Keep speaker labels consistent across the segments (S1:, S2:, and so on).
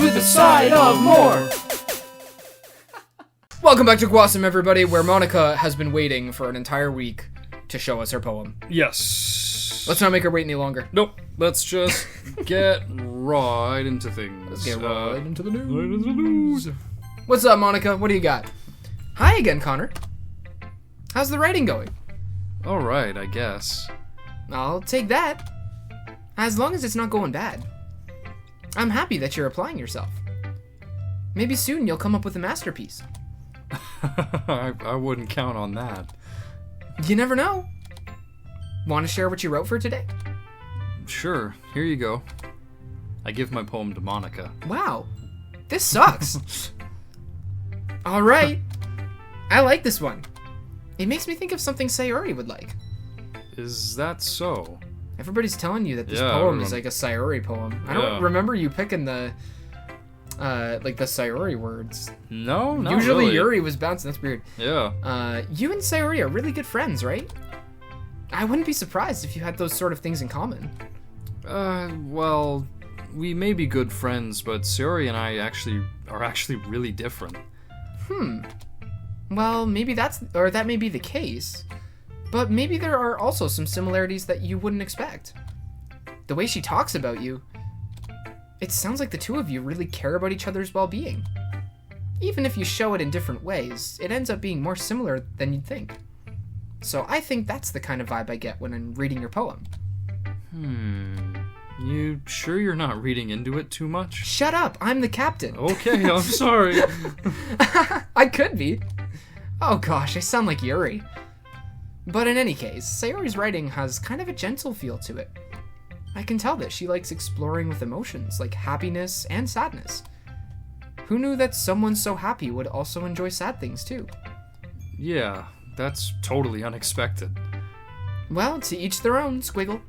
S1: with a side of more.
S2: Welcome back to GWASOM, everybody, where Monica has been waiting for an entire week to show us her poem.
S3: Yes.
S2: Let's not make her wait any longer.
S3: Nope. Let's just get right into things.
S2: Let's get right into the news.
S3: Right into the news.
S2: What's up, Monica? What do you got? Hi again, Connor. How's the writing going?
S3: All right, I guess.
S2: I'll take that. As long as it's not going bad. I'm happy that you're applying yourself. Maybe soon you'll come up with a masterpiece.
S3: I wouldn't count on that.
S2: You never know. Want to share what you wrote for today?
S3: Sure, here you go. I give my poem to Monica.
S2: Wow, this sucks. All right, I like this one. It makes me think of something Sayori would like.
S3: Is that so?
S2: Everybody's telling you that this
S3: Yeah,
S2: poem is like a Sayori poem. I don't remember you picking the Sayori words.
S3: No, not
S2: Usually
S3: really.
S2: Yuri was bouncing. That's weird.
S3: Yeah.
S2: You and Sayori are really good friends, right? I wouldn't be surprised if you had those sort of things in common.
S3: Well, we may be good friends, but Sayori and I are actually really different.
S2: Well, maybe that may be the case. But maybe there are also some similarities that you wouldn't expect. The way she talks about you, it sounds like the two of you really care about each other's well-being. Even if you show it in different ways, it ends up being more similar than you'd think. So I think that's the kind of vibe I get when I'm reading your poem.
S3: You sure you're not reading into it too much?
S2: Shut up, I'm the captain.
S3: Okay, I'm sorry.
S2: I could be. Oh gosh, I sound like Yuri. But in any case, Sayori's writing has kind of a gentle feel to it. I can tell that she likes exploring with emotions like happiness and sadness. Who knew that someone so happy would also enjoy sad things too?
S3: Yeah, that's totally unexpected.
S2: Well, to each their own, Squiggle.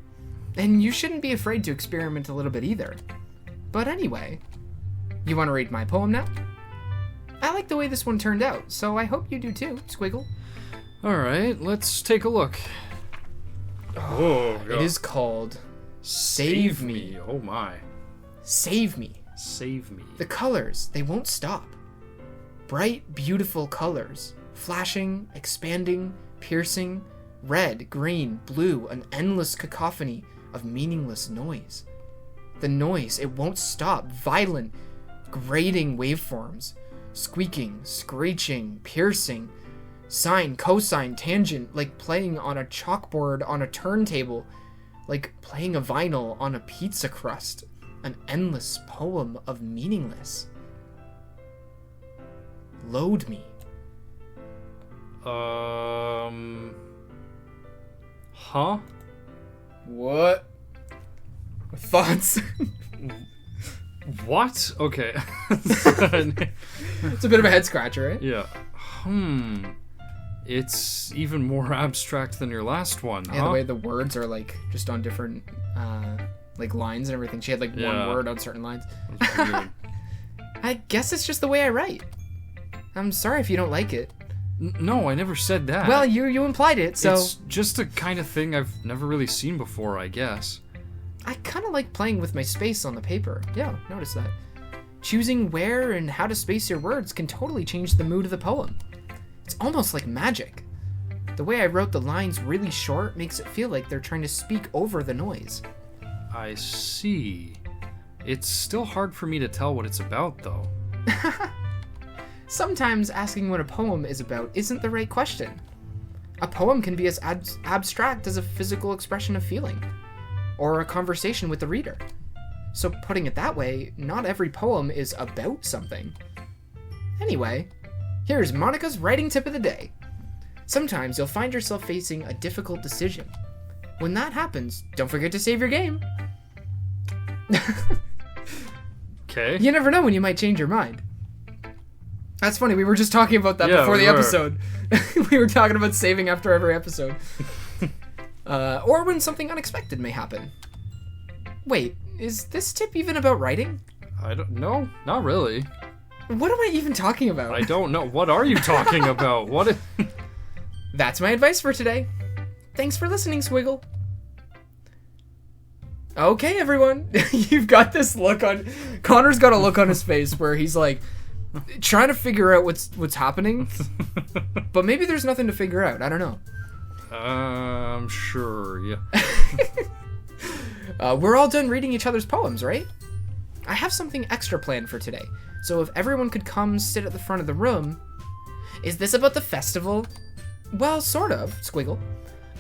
S2: And you shouldn't be afraid to experiment a little bit either. But anyway, you want to read my poem now? I like the way this one turned out, so I hope you do too, Squiggle.
S3: Alright, let's take a look. Oh,
S2: It is called Save Me.
S3: Oh my.
S2: Save Me.
S3: Save me.
S2: The colors, they won't stop. Bright, beautiful colors. Flashing, expanding, piercing. Red, green, blue, an endless cacophony of meaningless noise. The noise, it won't stop. Violent, grating waveforms. Squeaking, screeching, piercing. Sine, cosine, tangent, like playing on a chalkboard on a turntable. Like playing a vinyl on a pizza crust. An endless poem of meaningless. Load me.
S3: Huh?
S2: What? Thoughts?
S3: What? Okay.
S2: It's a bit of a head scratcher, right?
S3: Yeah. It's even more abstract than your last one,
S2: Yeah, the way the words are like just on different like lines and everything. She had like one word on certain lines.
S3: That's weird.
S2: I guess it's just the way I write. I'm sorry if you don't like it.
S3: No, I never said that.
S2: Well, you implied it, so
S3: It's just a kind of thing I've never really seen before, I guess.
S2: I kind of like playing with my space on the paper. Yeah, notice that. Choosing where and how to space your words can totally change the mood of the poem. It's almost like magic. The way I wrote the lines really short makes it feel like they're trying to speak over the noise.
S3: I see. It's still hard for me to tell what it's about, though.
S2: Sometimes asking what a poem is about isn't the right question. A poem can be as abstract as a physical expression of feeling, or a conversation with the reader. So putting it that way, not every poem is about something. Anyway, here's Monica's writing tip of the day. Sometimes you'll find yourself facing a difficult decision. When that happens, don't forget to save your game.
S3: Okay.
S2: You never know when you might change your mind. That's funny, we were just talking about that before the episode. We were talking about saving after every episode. Or when something unexpected may happen. Wait, is this tip even about writing?
S3: I don't know. Not really.
S2: What am I even talking about?
S3: I don't know. What are you talking about? What?
S2: That's my advice for today. Thanks for listening, Swiggle. Okay, everyone. You've got this look on... Connor's got a look on his face where he's like trying to figure out what's happening. But maybe there's nothing to figure out. I don't know.
S3: Sure, yeah.
S2: We're all done reading each other's poems, right? I have something extra planned for today. So if everyone could come sit at the front of the room... Is this about the festival? Well, sort of, Squiggle.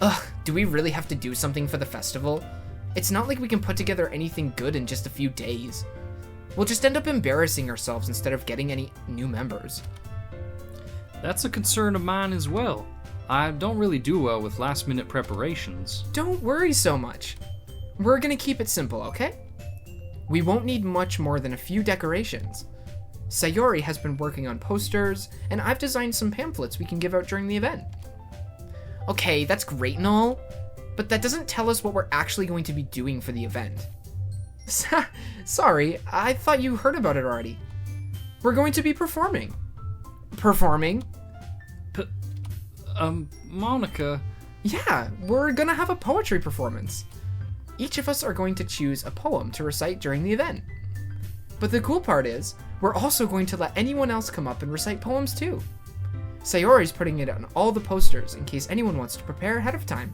S2: Ugh, do we really have to do something for the festival? It's not like we can put together anything good in just a few days. We'll just end up embarrassing ourselves instead of getting any new members.
S3: That's a concern of mine as well. I don't really do well with last-minute preparations.
S2: Don't worry so much. We're gonna keep it simple, okay? We won't need much more than a few decorations. Sayori has been working on posters, and I've designed some pamphlets we can give out during the event. Okay, that's great and all, but that doesn't tell us what we're actually going to be doing for the event. Sorry, I thought you heard about it already. We're going to be performing. Performing?
S3: Monica...
S2: Yeah, we're gonna have a poetry performance. Each of us are going to choose a poem to recite during the event. But the cool part is, we're also going to let anyone else come up and recite poems too. Sayori's putting it on all the posters in case anyone wants to prepare ahead of time.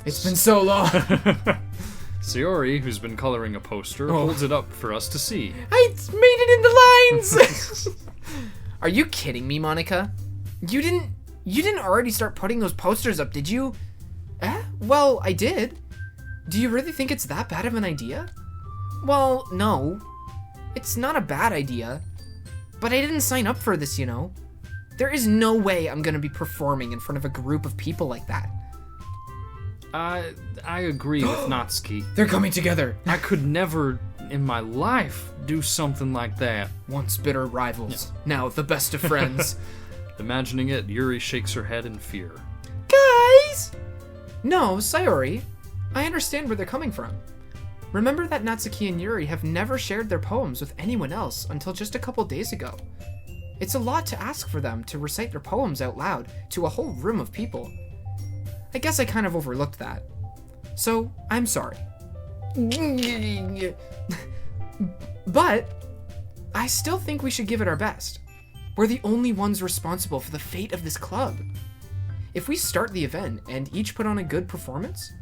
S2: It's been so long.
S3: Sayori, who's been coloring a poster, holds it up for us to see.
S2: I made it in the lines! Are you kidding me, Monica? You didn't already start putting those posters up, did you? Well, I did. Do you really think it's that bad of an idea? Well, no. It's not a bad idea. But I didn't sign up for this, you know. There is no way I'm gonna be performing in front of a group of people like that.
S3: I agree with Natsuki.
S2: They're coming together.
S3: I could never in my life do something like that.
S2: Once bitter rivals, now the best of friends.
S3: Imagining it, Yuri shakes her head in fear.
S2: Guys! No, Sayori. I understand where they're coming from. Remember that Natsuki and Yuri have never shared their poems with anyone else until just a couple days ago. It's a lot to ask for them to recite their poems out loud to a whole room of people. I guess I kind of overlooked that. So, I'm sorry. But, I still think we should give it our best. We're the only ones responsible for the fate of this club. If we start the event and each put on a good performance...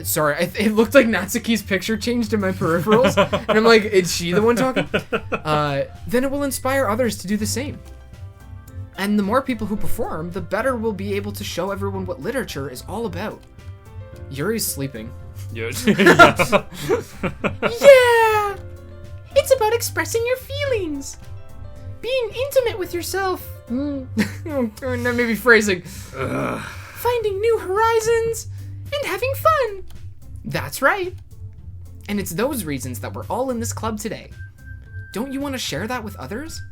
S2: sorry, it looked like Natsuki's picture changed in my peripherals, and I'm like, is she the one talking? Then it will inspire others to do the same. And the more people who perform, the better we'll be able to show everyone what literature is all about. Yuri's sleeping.
S3: Yeah!
S2: Yeah! It's about expressing your feelings. Being intimate with yourself. Maybe phrasing. Finding new horizons. And having fun. That's right. And it's those reasons that we're all in this club today. Don't you want to share that with others?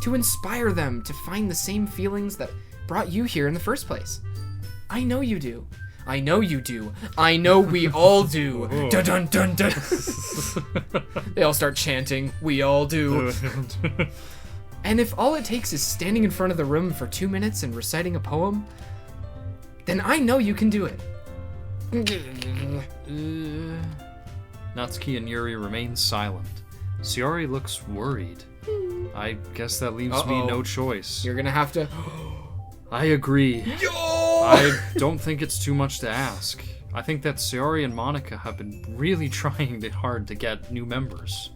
S2: To inspire them to find the same feelings that brought you here in the first place. I know you do. I know you do. I know we all do. Dun dun dun dun. They all start chanting, we all do. And if all it takes is standing in front of the room for 2 minutes and reciting a poem, then I know you can do it.
S3: Natsuki and Yuri remain silent. Sayori looks worried. I guess that leaves me no choice.
S2: You're gonna have to...
S3: I agree.
S2: Yo!
S3: I don't think it's too much to ask. I think that Sayori and Monica have been really trying hard to get new members.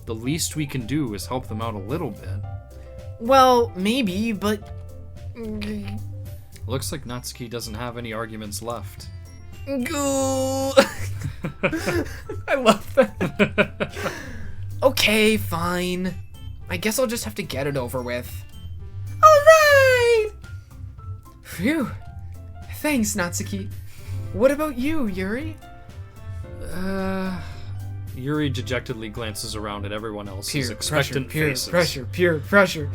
S3: The least we can do is help them out a little bit.
S2: Well, maybe, but...
S3: Looks like Natsuki doesn't have any arguments left.
S2: I love that. Okay, fine. I guess I'll just have to get it over with. Alright! Phew. Thanks, Natsuki. What about you, Yuri?
S3: Yuri dejectedly glances around at everyone else's expectant faces.
S2: Peer pressure.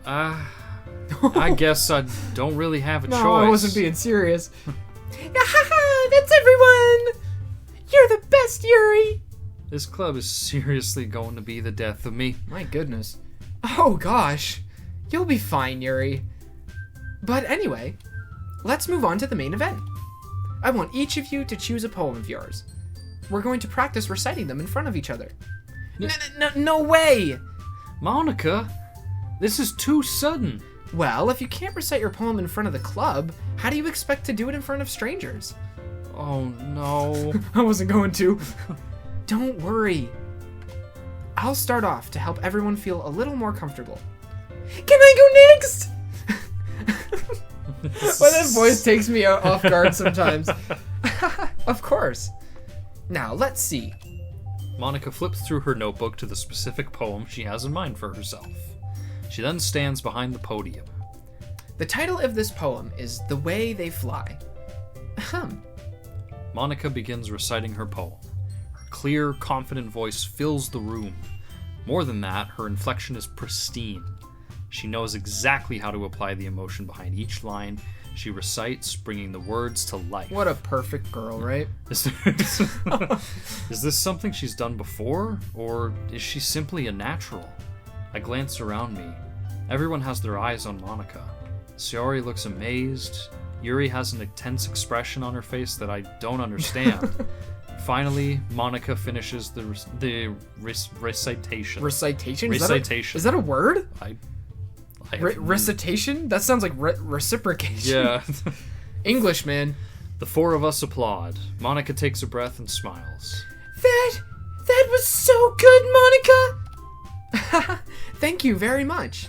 S3: I guess I don't really have a choice.
S2: No, I wasn't being serious. That's everyone! You're the best, Yuri!
S3: This club is seriously going to be the death of me.
S2: My goodness. Oh gosh. You'll be fine, Yuri. But anyway, let's move on to the main event. I want each of you to choose a poem of yours. We're going to practice reciting them in front of each other. No way!
S3: Monica, this is too sudden.
S2: Well, if you can't recite your poem in front of the club, how do you expect to do it in front of strangers?
S3: Oh no.
S2: I wasn't going to. Don't worry. I'll start off to help everyone feel a little more comfortable. Can I go next? Well, that voice takes me off guard sometimes. Of course. Now, let's see.
S3: Monica flips through her notebook to the specific poem she has in mind for herself. She then stands behind the podium.
S2: The title of this poem is The Way They Fly. Ahem.
S3: Monica begins reciting her poem. Her clear, confident voice fills the room. More than that, her inflection is pristine. She knows exactly how to apply the emotion behind each line. She recites, bringing the words to life.
S2: What a perfect girl, right?
S3: Is this something she's done before, or is she simply a natural? I glance around me. Everyone has their eyes on Monica. Sayori looks amazed. Yuri has an intense expression on her face that I don't understand. Finally, Monica finishes the recitation.
S2: Recitation?
S3: Recitation.
S2: Is that a word?
S3: I
S2: Recitation? That sounds like reciprocation.
S3: Yeah.
S2: English, man.
S3: The four of us applaud. Monica takes a breath and smiles.
S2: That was so good, Monica! Thank you very much.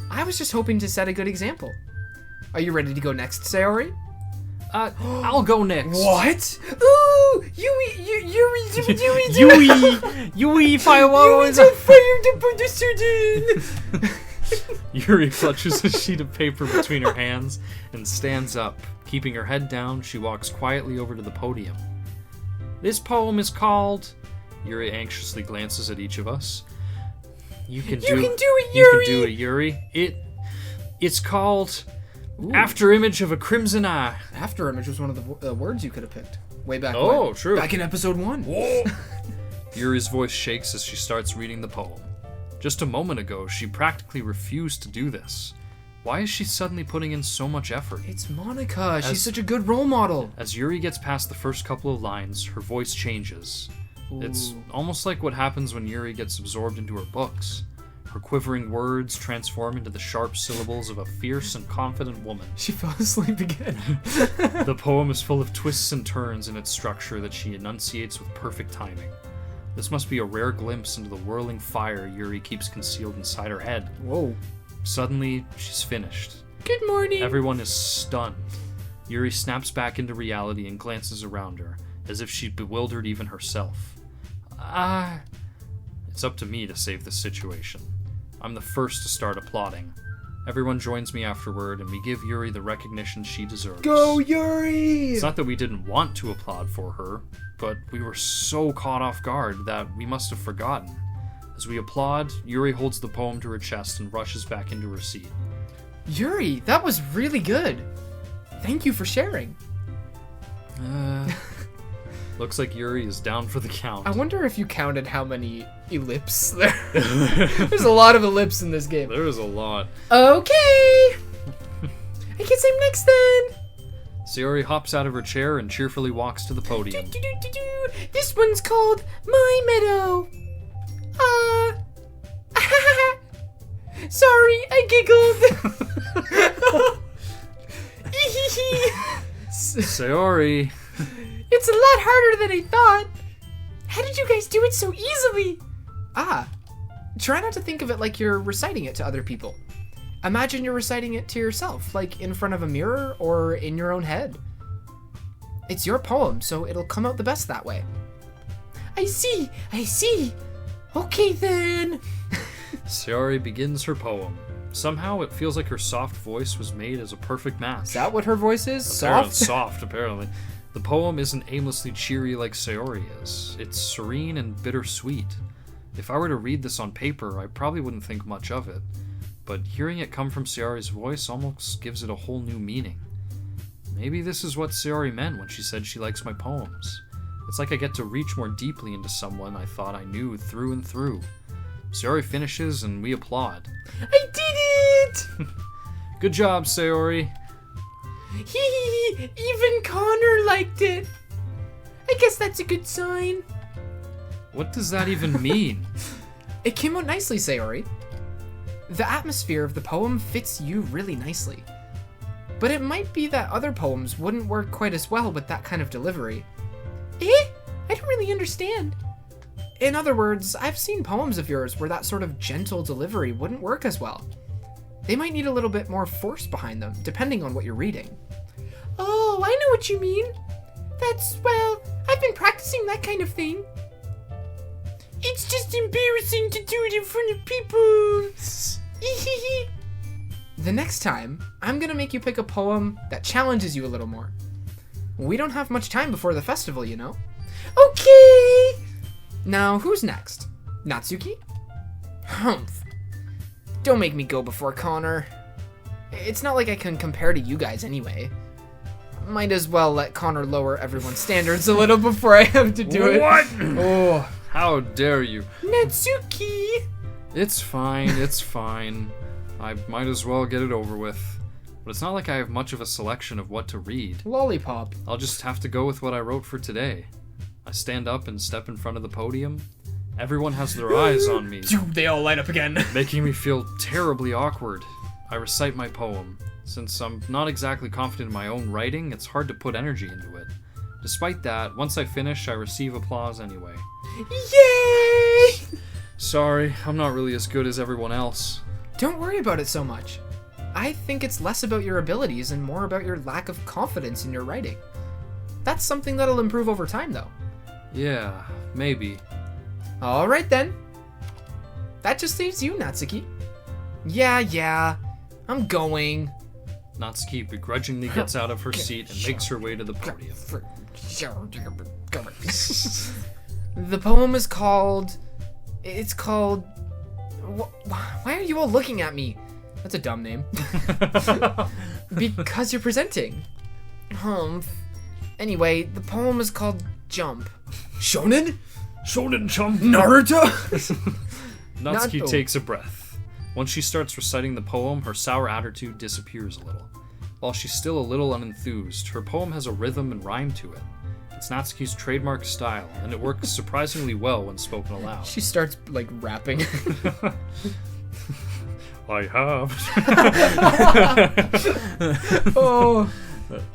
S2: I was just hoping to set a good example. Are you ready to go next, Sayori?
S3: I'll go next.
S2: What? Ooh!
S3: Yui, fireworks! Yuri clutches a sheet of paper between her hands and stands up. Keeping her head down, she walks quietly over to the podium. This poem is called... Yuri anxiously glances at each of us. You can do it, Yuri. It's called...
S2: Ooh.
S3: After Image of a Crimson Eye.
S2: After Image was one of the words you could have picked. Way back when.
S3: Oh, true.
S2: Back in episode 1.
S3: Whoa. Yuri's voice shakes as she starts reading the poem. Just a moment ago, she practically refused to do this. Why is she suddenly putting in so much effort?
S2: It's Monica. She's such a good role model.
S3: As Yuri gets past the first couple of lines, her voice changes.
S2: Ooh.
S3: It's almost like what happens when Yuri gets absorbed into her books. Her quivering words transform into the sharp syllables of a fierce and confident woman.
S2: She fell asleep again.
S3: The poem is full of twists and turns in its structure that she enunciates with perfect timing. This must be a rare glimpse into the whirling fire Yuri keeps concealed inside her head.
S2: Whoa.
S3: Suddenly, she's finished.
S2: Good morning.
S3: Everyone is stunned. Yuri snaps back into reality and glances around her, as if she'd bewildered even herself. It's up to me to save this situation. I'm the first to start applauding. Everyone joins me afterward, and we give Yuri the recognition she deserves.
S2: Go, Yuri!
S3: It's not that we didn't want to applaud for her, but we were so caught off guard that we must have forgotten. As we applaud, Yuri holds the poem to her chest and rushes back into her seat.
S2: Yuri, that was really good. Thank you for sharing.
S3: Looks like Yuri is down for the count.
S2: I wonder if you counted how many ellipses there. There's a lot of ellipses in this game.
S3: There is a lot.
S2: Okay. I guess I'm next then.
S3: Sayori hops out of her chair and cheerfully walks to the podium.
S2: This one's called My Meadow. Sorry, I giggled.
S3: Sayori.
S2: It's a lot harder than I thought. How did you guys do it so easily? Try not to think of it like you're reciting it to other people. Imagine you're reciting it to yourself, like in front of a mirror or in your own head. It's your poem, so it'll come out the best that way. I see. Okay then.
S3: Sayori begins her poem. Somehow it feels like her soft voice was made as a perfect match.
S2: Is that what her voice is?
S3: Soft, apparently. The poem isn't aimlessly cheery like Sayori is. It's serene and bittersweet. If I were to read this on paper, I probably wouldn't think much of it. But hearing it come from Sayori's voice almost gives it a whole new meaning. Maybe this is what Sayori meant when she said she likes my poems. It's like I get to reach more deeply into someone I thought I knew through and through. Sayori finishes and we applaud.
S2: I did it!
S3: Good job, Sayori.
S2: Hee, even Connor liked it. I guess that's a good sign.
S3: What does that even mean?
S2: It came out nicely, Sayori. The atmosphere of the poem fits you really nicely. But it might be that other poems wouldn't work quite as well with that kind of delivery. I don't really understand. In other words, I've seen poems of yours where that sort of gentle delivery wouldn't work as well. They might need a little bit more force behind them, depending on what you're reading. Oh, I know what you mean. Well, I've been practicing that kind of thing. It's just embarrassing to do it in front of people. The next time, I'm gonna make you pick a poem that challenges you a little more. We don't have much time before the festival, you know? Okay! Now, who's next? Natsuki? Humph. Don't make me go before Connor. It's not like I can compare to you guys anyway. Might as well let Connor lower everyone's standards a little before I have to do it.
S3: What?
S2: Oh.
S3: How dare you?
S2: Natsuki!
S3: It's fine. I might as well get it over with. But it's not like I have much of a selection of what to read.
S2: Lollipop.
S3: I'll just have to go with what I wrote for today. I stand up and step in front of the podium. Everyone has their eyes on me,
S2: They all light up again.
S3: making me feel terribly awkward. I recite my poem. Since I'm not exactly confident in my own writing, it's hard to put energy into it. Despite that, once I finish, I receive applause anyway.
S2: Yay!
S3: Sorry, I'm not really as good as everyone else.
S2: Don't worry about it so much. I think it's less about your abilities and more about your lack of confidence in your writing. That's something that'll improve over time, though.
S3: Yeah, maybe.
S2: Alright then. That just leaves you, Natsuki. Yeah, I'm going.
S3: Natsuki begrudgingly gets out of her seat and makes her way to the podium.
S2: The poem is called... It's called... Why are you all looking at me? That's a dumb name. Because you're presenting. Humph. Anyway, the poem is called Jump. Shonen?
S3: Shonen Jump!
S2: Naruto?
S3: Natsuki takes a breath. Once she starts reciting the poem, her sour attitude disappears a little. While she's still a little unenthused, her poem has a rhythm and rhyme to it. It's Natsuki's trademark style, and it works surprisingly well when spoken aloud.
S2: She starts, like, rapping.
S3: I have.
S2: Oh.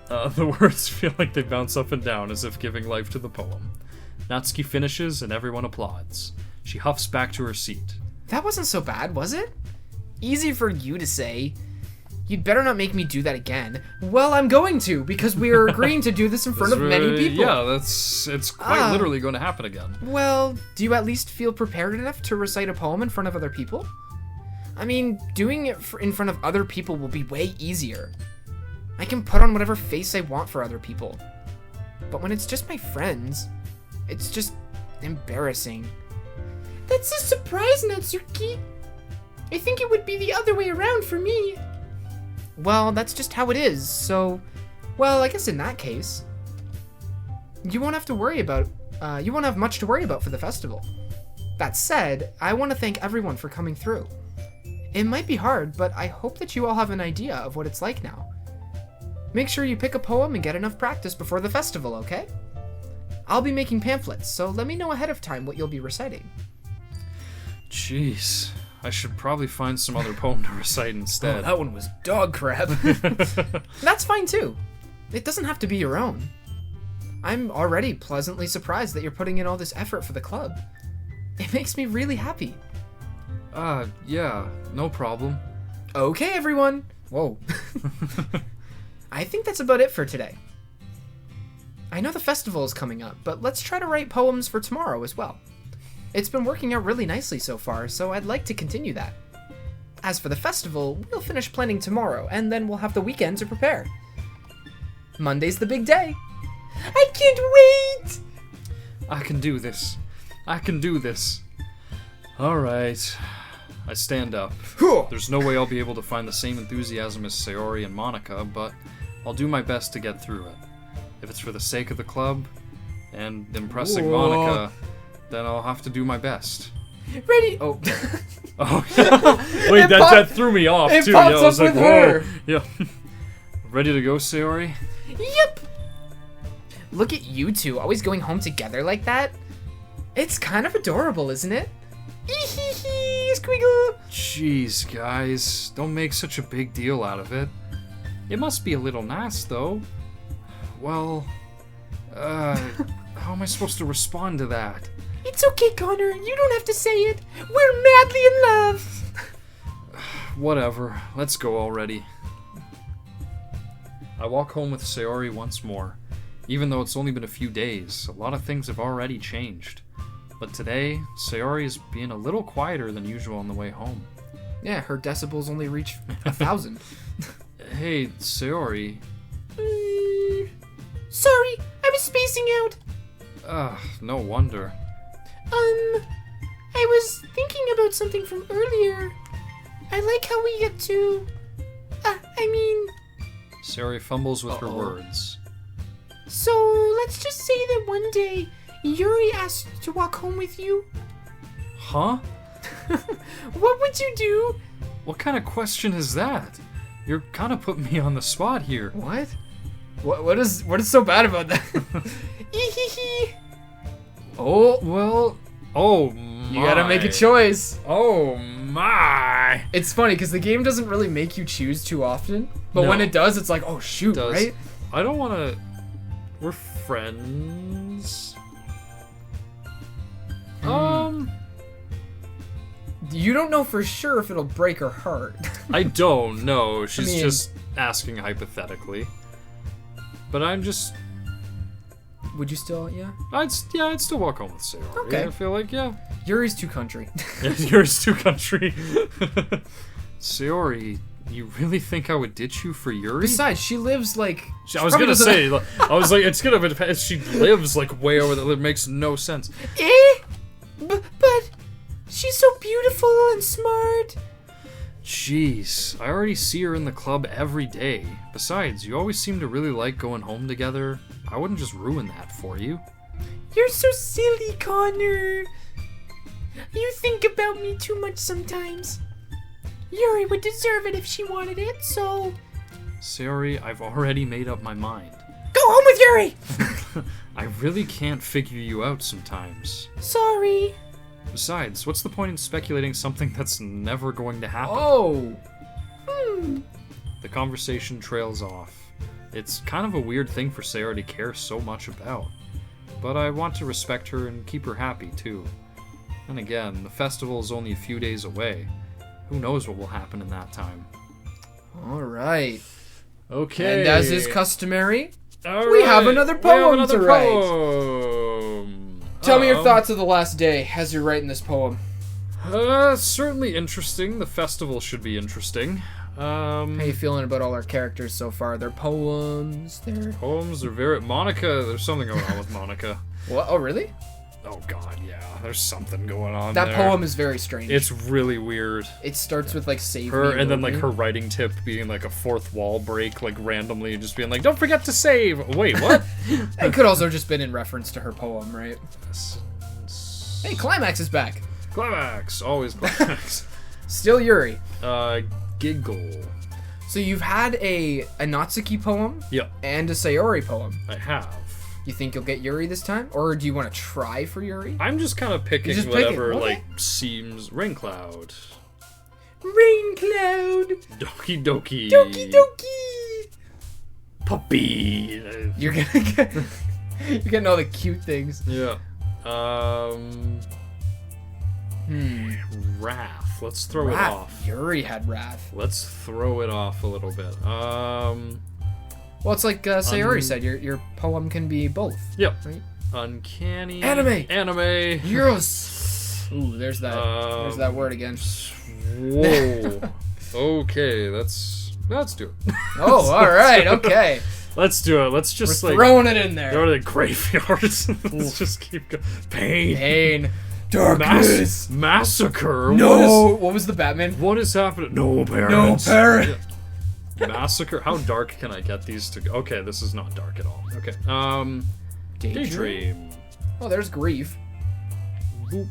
S3: The words feel like they bounce up and down as if giving life to the poem. Natsuki finishes and everyone applauds. She huffs back to her seat.
S2: That wasn't so bad, was it? Easy for you to say. You'd better not make me do that again. Well, I'm going to, because we're agreeing to do this in front of many people.
S3: Yeah, it's quite literally going to happen again.
S2: Well, do you at least feel prepared enough to recite a poem in front of other people? I mean, doing it in front of other people will be way easier. I can put on whatever face I want for other people. But when it's just my friends, it's just embarrassing. That's a surprise, Natsuki. I think it would be the other way around for me. Well, that's just how it is, so... Well, I guess in that case... You won't have much to worry about for the festival. That said, I want to thank everyone for coming through. It might be hard, but I hope that you all have an idea of what it's like now. Make sure you pick a poem and get enough practice before the festival, okay? I'll be making pamphlets, so let me know ahead of time what you'll be reciting.
S3: Jeez, I should probably find some other poem to recite instead.
S2: Oh, that one was dog crap. That's fine too. It doesn't have to be your own. I'm already pleasantly surprised that you're putting in all this effort for the club. It makes me really happy.
S3: Yeah, no problem.
S2: Okay, everyone. Whoa. I think that's about it for today. I know the festival is coming up, but let's try to write poems for tomorrow as well. It's been working out really nicely so far, so I'd like to continue that. As for the festival, we'll finish planning tomorrow, and then we'll have the weekend to prepare. Monday's the big day. I can't wait!
S3: I can do this. Alright. I stand up. There's no way I'll be able to find the same enthusiasm as Sayori and Monica, but I'll do my best to get through it. If it's for the sake of the club and impressing Monica, then I'll have to do my best.
S2: Ready? Oh.
S3: Oh, yeah. Wait, that threw me off, too.
S2: It pops up with her.
S3: Yeah. Ready to go, Sayori?
S2: Yep! Look at you two, always going home together like that. It's kind of adorable, isn't it? Ehehe, squiggle!
S3: Jeez, guys. Don't make such a big deal out of it. It must be a little nice, though. Well, how am I supposed to respond to that?
S2: It's okay, Connor. You don't have to say it. We're madly in love.
S3: Whatever. Let's go already. I walk home with Sayori once more. Even though it's only been a few days, a lot of things have already changed. But today, Sayori is being a little quieter than usual on the way home.
S2: Yeah, her decibels only reach 1,000.
S3: Hey, Sayori.
S2: Sorry, I was spacing out.
S3: No wonder.
S2: I was thinking about something from earlier. I like how we get to...
S3: Sayori fumbles with her words.
S2: So, let's just say that one day, Yuri asked to walk home with you.
S3: Huh?
S2: What would you do?
S3: What kind of question is that? You're kind of putting me on the spot here.
S2: What? What is so bad about that? Ehehe. Oh,
S3: well, oh my.
S2: You gotta make a choice.
S3: Oh my.
S2: It's funny because the game doesn't really make you choose too often, but when it does, it's like, oh shoot, right?
S3: I don't want to. We're friends.
S2: You don't know for sure if it'll break her heart.
S3: I don't know. She's just asking hypothetically. But I'm just.
S2: Would you still, yeah?
S3: I'd still walk home with Sayori.
S2: Okay.
S3: I feel like, yeah.
S2: Yuri's too country.
S3: Yours too country. Sayori, you really think I would ditch you for Yuri?
S2: Besides, she lives like...
S3: I was gonna say, it's gonna depend. She lives like way over there. It makes no sense.
S2: But she's so beautiful and smart.
S3: Jeez, I already see her in the club every day. Besides, you always seem to really like going home together. I wouldn't just ruin that for you.
S2: You're so silly, Connor. You think about me too much sometimes. Yuri would deserve it if she wanted it, so...
S3: Sayori, I've already made up my mind.
S2: Go home with Yuri!
S3: I really can't figure you out sometimes.
S2: Sorry.
S3: Besides, what's the point in speculating something that's never going to happen?
S2: Oh.
S3: The conversation trails off. It's kind of a weird thing for Sayori to care so much about. But I want to respect her and keep her happy, too. And again, the festival is only a few days away. Who knows what will happen in that time.
S2: Alright.
S3: Okay.
S2: And as is customary, we have another poem to write.
S3: Poem.
S2: Tell me your thoughts of the last day as you're writing this poem.
S3: Certainly interesting. The festival should be interesting.
S2: How you feeling about all our characters so far? Their poems,
S3: Poems are very... Monica, there's something going on with Monica.
S2: What? Oh, really?
S3: Oh, God, yeah. There's something going on
S2: That
S3: there.
S2: poem is very strange.
S3: It's really weird.
S2: It starts with, like, save
S3: Her,
S2: me,
S3: and then, like, her writing tip being, like, a fourth wall break, like, randomly, just being like, don't forget to save! Wait, what?
S2: It could also just been in reference to her poem, right? Hey, Climax is back!
S3: Climax! Always Climax.
S2: Still Yuri.
S3: Giggle.
S2: So you've had a Natsuki poem
S3: Yep.
S2: and a Sayori poem.
S3: I have.
S2: You think you'll get Yuri this time? Or do you want to try for Yuri?
S3: I'm just kind of picking
S2: just
S3: whatever,
S2: picking, okay.
S3: like, seems... Rain Cloud.
S2: Rain Cloud!
S3: Doki Doki.
S2: Doki Doki!
S3: Puppy.
S2: You're getting all the cute things.
S3: Yeah. Wrath. Let's throw it off.
S2: Yuri had wrath.
S3: Let's throw it off a little bit.
S2: Well, it's like Sayori said, your poem can be both.
S3: Yep.
S2: Right?
S3: Uncanny.
S2: Anime.
S3: Yes.
S2: Ooh, there's that word again.
S3: Whoa. Okay, let's do it.
S2: Oh, all right. Okay.
S3: Let's do it. Let's just
S2: We're throwing it in there.
S3: Go to the graveyards. Let's just keep going. Pain.
S2: Darkness.
S3: Massacre.
S2: No. What was the Batman?
S3: What is happening? No parents.
S2: No parents.
S3: Massacre. How dark can I get these to go? Okay, this is not dark at all. Okay. Daydream.
S2: Oh, there's grief.
S3: Boop.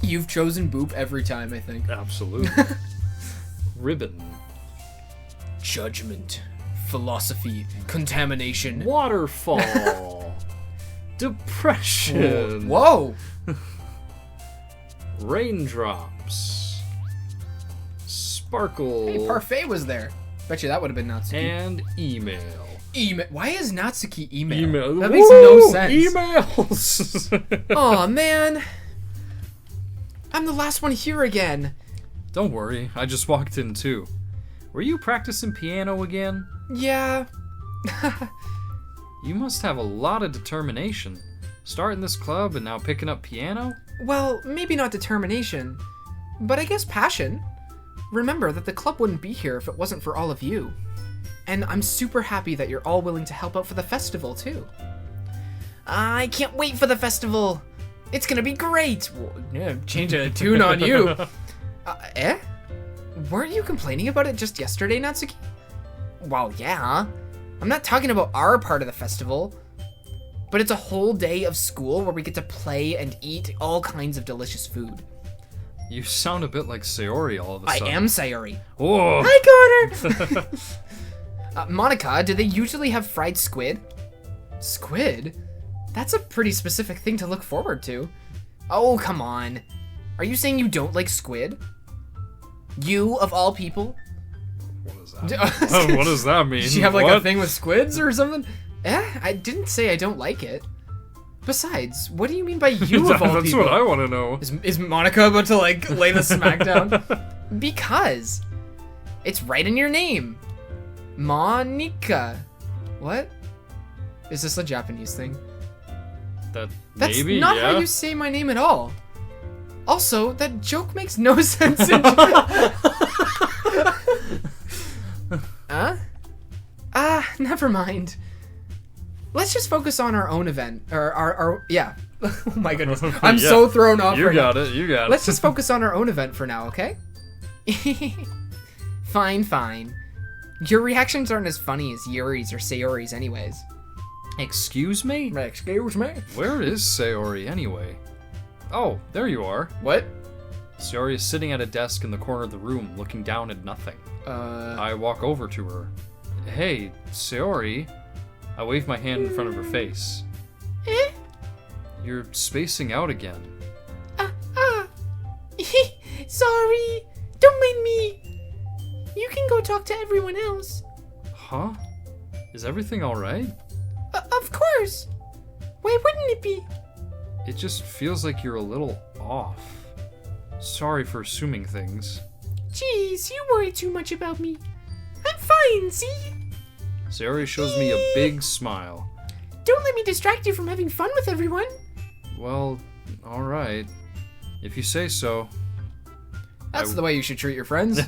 S2: You've chosen boop every time, I think.
S3: Absolutely. Ribbon.
S2: Judgment. Philosophy. Contamination.
S3: Waterfall. Depression.
S2: Whoa!
S3: Raindrops. Sparkle.
S2: Hey, Parfait was there. Bet you that would have been Natsuki.
S3: And email.
S2: Email. Why is Natsuki email?
S3: Email.
S2: That makes no sense.
S3: Emails.
S2: Aw, man. I'm the last one here again.
S3: Don't worry, I just walked in too. Were you practicing piano again?
S2: Yeah.
S3: You must have a lot of determination. Starting this club and now picking up piano?
S2: Well, maybe not determination, but I guess passion. Remember that the club wouldn't be here if it wasn't for all of you. And I'm super happy that you're all willing to help out for the festival, too. I can't wait for the festival. It's gonna be great. Well, yeah, change a tune on you. Weren't you complaining about it just yesterday, Natsuki? Well, yeah. I'm not talking about our part of the festival. But it's a whole day of school where we get to play and eat all kinds of delicious food.
S3: You sound a bit like Sayori all of a sudden.
S2: I am Sayori.
S3: Oh.
S2: Hi, Connor! Monica, do they usually have fried squid? Squid? That's a pretty specific thing to look forward to. Oh, come on. Are you saying you don't like squid? You, of all people?
S3: What does that mean? What does that mean?
S2: Did you have like a thing with squids or something? I didn't say I don't like it. Besides, what do you mean by you of all
S3: That's
S2: people?
S3: what I want to know.
S2: Is Monica about to like lay the smack down? Because it's right in your name. Monica. What? Is this a Japanese thing?
S3: That's
S2: Maybe, not how you say my name at all. Also, that joke makes no sense in Huh? Never mind. Let's just focus on our own event. Or our yeah. Oh my goodness. I'm so thrown off
S3: You
S2: right
S3: got
S2: now.
S3: it, you got it.
S2: Let's just focus on our own event for now, okay? Fine. Your reactions aren't as funny as Yuri's or Sayori's anyways.
S3: Excuse me?
S2: Excuse me?
S3: Where is Sayori anyway? Oh, there you are.
S2: What?
S3: Sayori is sitting at a desk in the corner of the room, looking down at nothing. I walk over to her. Hey, Sayori. I wave my hand in front of her face.
S1: Eh?
S3: You're spacing out again.
S1: Sorry. Don't mind me. You can go talk to everyone else.
S3: Huh? Is everything alright?
S1: Of course. Why wouldn't it be?
S3: It just feels like you're a little off. Sorry for assuming things.
S1: Jeez, you worry too much about me. I'm fine, see?
S3: Sayori shows me a big smile.
S1: Don't let me distract you from having fun with everyone.
S3: Well, alright. If you say so.
S2: That's the way you should treat your friends.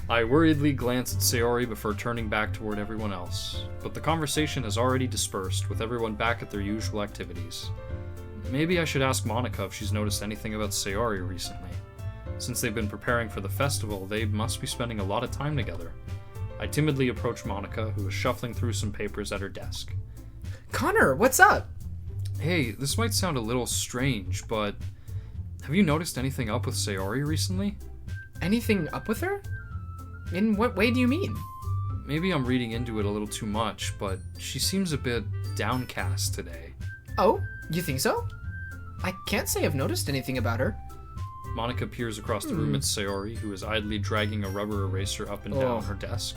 S3: I worriedly glance at Sayori before turning back toward everyone else, but the conversation has already dispersed, with everyone back at their usual activities. Maybe I should ask Monica if she's noticed anything about Sayori recently. Since they've been preparing for the festival, they must be spending a lot of time together. I timidly approach Monica, who is shuffling through some papers at her desk.
S2: Connor, what's up?
S3: Hey, this might sound a little strange, but have you noticed anything up with Sayori recently?
S2: Anything up with her? In what way do you mean?
S3: Maybe I'm reading into it a little too much, but she seems a bit downcast today.
S2: Oh, you think so? I can't say I've noticed anything about her.
S3: Monica peers across the room at Sayori, who is idly dragging a rubber eraser up and down her desk.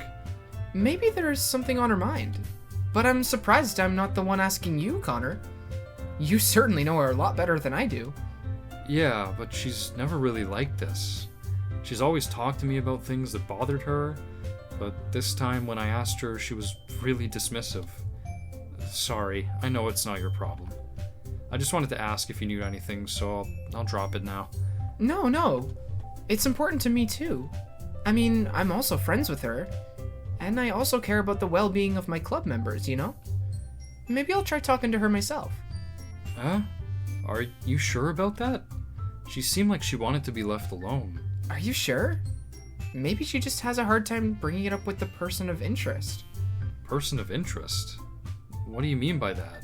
S2: Maybe there's something on her mind. But I'm surprised I'm not the one asking you, Connor. You certainly know her a lot better than I do.
S3: Yeah, but she's never really like this. She's always talked to me about things that bothered her, but this time when I asked her, she was really dismissive. Sorry, I know it's not your problem. I just wanted to ask if you knew anything, so I'll drop it now.
S2: No. It's important to me too. I mean, I'm also friends with her. And I also care about the well-being of my club members, you know? Maybe I'll try talking to her myself.
S3: Huh? Are you sure about that? She seemed like she wanted to be left alone.
S2: Are you sure? Maybe she just has a hard time bringing it up with the person of interest.
S3: Person of interest? What do you mean by that?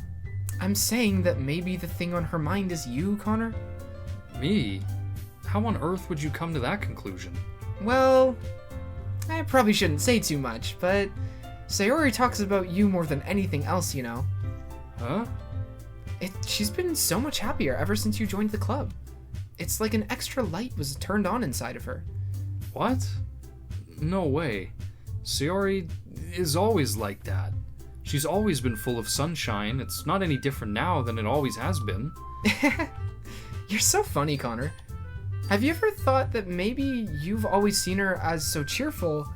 S2: I'm saying that maybe the thing on her mind is you, Connor.
S3: Me? How on earth would you come to that conclusion?
S2: Well, I probably shouldn't say too much, but Sayori talks about you more than anything else, you know.
S3: Huh?
S2: She's been so much happier ever since you joined the club. It's like an extra light was turned on inside of her.
S3: What? No way. Sayori is always like that. She's always been full of sunshine. It's not any different now than it always has been.
S2: You're so funny, Connor. Have you ever thought that maybe you've always seen her as so cheerful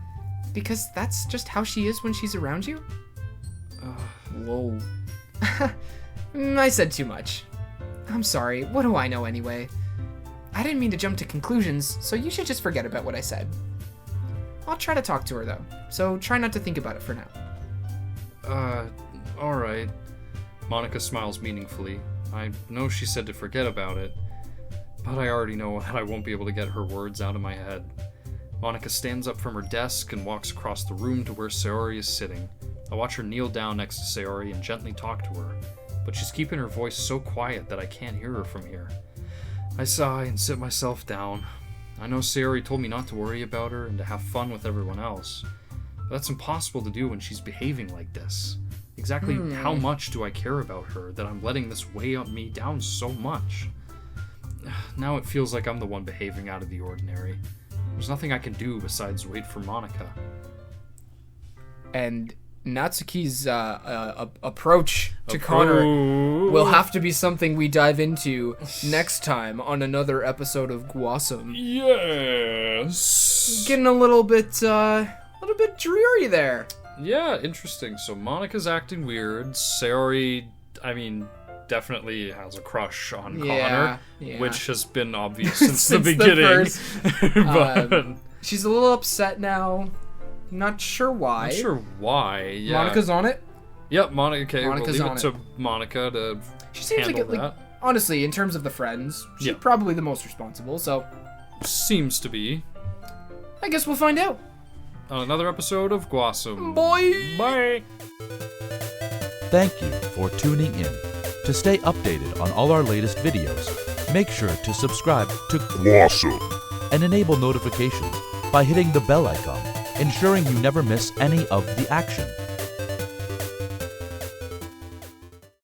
S2: because that's just how she is when she's around you? Whoa. I said too much. I'm sorry, what do I know anyway? I didn't mean to jump to conclusions, so you should just forget about what I said. I'll try to talk to her though, so try not to think about it for now.
S3: Alright. Monica smiles meaningfully. I know she said to forget about it, but I already know that I won't be able to get her words out of my head. Monica stands up from her desk and walks across the room to where Sayori is sitting. I watch her kneel down next to Sayori and gently talk to her, but she's keeping her voice so quiet that I can't hear her from here. I sigh and sit myself down. I know Sayori told me not to worry about her and to have fun with everyone else, but that's impossible to do when she's behaving like this. Exactly how much do I care about her that I'm letting this weigh on me down so much? Now it feels like I'm the one behaving out of the ordinary. There's nothing I can do besides wait for Monica.
S2: And Natsuki's approach to Connor will have to be something we dive into next time on another episode of GWASOM.
S3: Yes.
S2: Getting a little bit dreary there.
S3: Yeah, interesting. So Monica's acting weird. Sayori, definitely has a crush on Connor, which has been obvious since the beginning. But
S2: she's a little upset now. Not sure why.
S3: Not sure why. Yeah.
S2: Monica's on it.
S3: Yep, Monica. Okay,
S2: Monica's
S3: we'll
S2: on
S3: leave it to Monica to
S2: She seems
S3: handle
S2: like
S3: that.
S2: Honestly, in terms of the friends, she's
S3: Yeah.
S2: probably the most responsible. So
S3: Seems to be.
S2: I guess we'll find out.
S3: On another episode of GWASOM.
S2: Boy.
S3: Bye.
S4: Thank you for tuning in. To stay updated on all our latest videos, make sure to subscribe to
S5: GWASOM.
S4: and enable notifications by hitting the bell icon, ensuring you never miss any of the action.